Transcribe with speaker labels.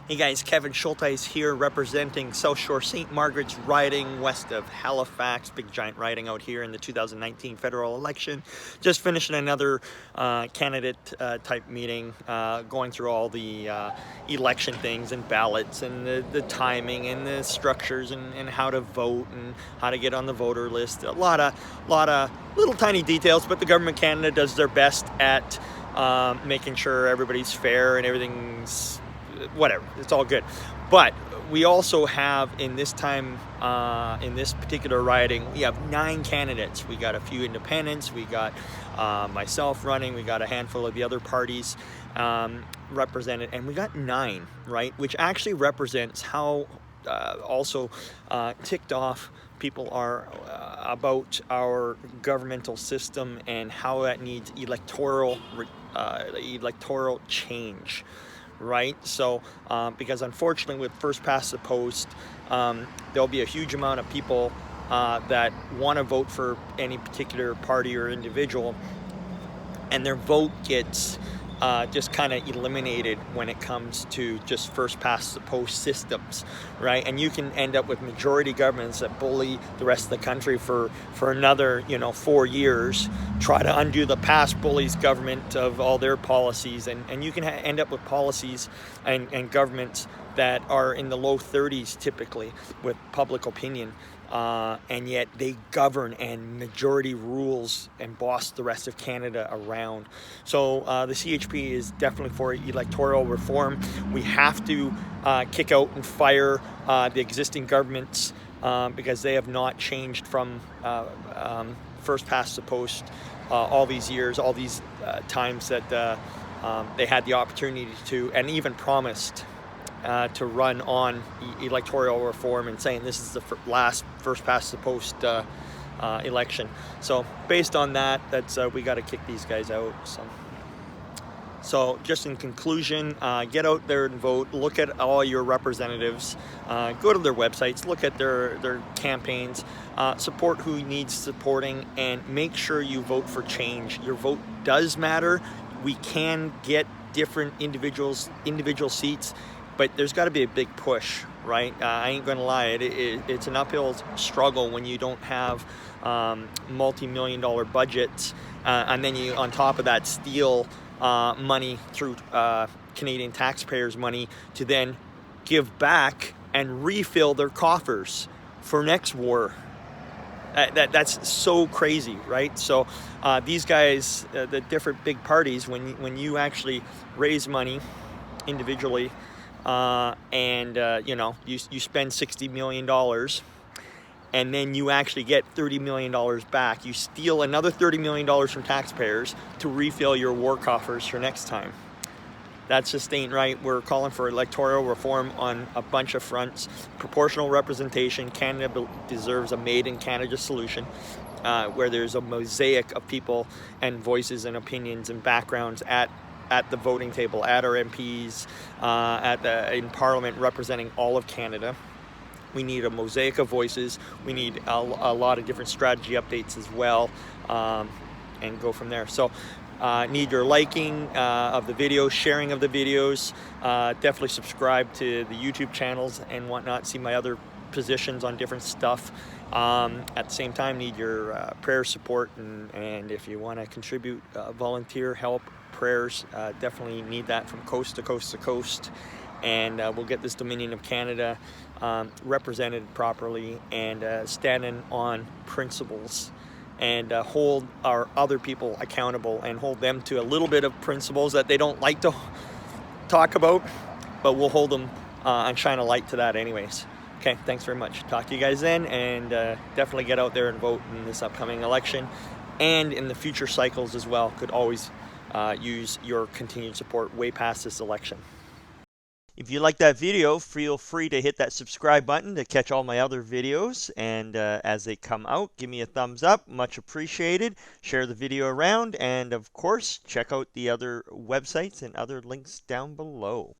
Speaker 1: Hey guys, Kevin Schulteis here representing South Shore St. Margaret's riding west of Halifax. Big giant riding out here in the 2019 federal election. Just finishing another candidate type meeting, going through all the election things and ballots and the timing and the structures and how to vote and how to get on the voter list. A lot of little tiny details, but the government of Canada does their best at making sure everybody's fair and everything's whatever, it's all good. But we also have in this time, in this particular riding, we have 9 candidates. We got a few independents, we got myself running, we got a handful of the other parties represented, and we got 9, right? Which actually represents how also ticked off people are about our governmental system and how that needs electoral change. Right, so because unfortunately with Firstpastthepost, there'll be a huge amount of people that want to vote for any particular party or individual, and their vote gets just kind of eliminated when it comes to just Firstpastthepost systems, right? And you can end up with majority governments that bully the rest of the country for another 4 years, try to undo the past bullies government of all their policies, and you can end up with policies and governments that are in the low 30s typically with public opinion, and yet they govern and majority rules and boss the rest of Canada around. So the CHP is definitely for electoral reform. We have to kick out and fire the existing governments because they have not changed from Firstpastthepost all these years, all these times that they had the opportunity to, and even promised to run on electoral reform, and saying this is the last Firstpastthepost election. So based on that, that's we got to kick these guys out. So just in conclusion, get out there and vote. Look at all your representatives. Go to their websites. Look at their campaigns. Support who needs supporting, and make sure you vote for change. Your vote does matter. We can get different individual seats, but there's got to be a big push, right? I ain't gonna lie, it's an uphill struggle when you don't have multi-million-dollar budgets, and then you, on top of that, steal money through Canadian taxpayers' money to then give back and refill their coffers for next war. That's so crazy, right? So these guys, the different big parties, when you actually raise money individually, and you spend $60 million, and then you actually get $30 million back. You steal another $30 million from taxpayers to refill your war coffers for next time. That just ain't right. We're calling for electoral reform on a bunch of fronts. Proportional representation. Canada deserves a made-in-Canada solution, where there's a mosaic of people and voices and opinions and backgrounds at the voting table, at our MPs, in Parliament, representing all of Canada. We need a mosaic of voices. We need a lot of different strategy updates as well, and go from there. So need your liking of the videos, sharing of the videos. Definitely subscribe to the YouTube channels and whatnot. See my other positions on different stuff. At the same time, need your prayer support, and if you want to contribute volunteer help, prayers, definitely need that from coast to coast to coast, and we'll get this Dominion of Canada represented properly, and standing on principles, and hold our other people accountable, and hold them to a little bit of principles that they don't like to talk about, but we'll hold them and shine a light to that anyways. Okay, thanks very much. Talk to you guys then, and definitely get out there and vote in this upcoming election, and in the future cycles as well. Could always use your continued support way past this election. If you like that video, feel free to hit that subscribe button to catch all my other videos, and as they come out, give me a thumbs up, much appreciated. Share the video around, and of course, check out the other websites and other links down below.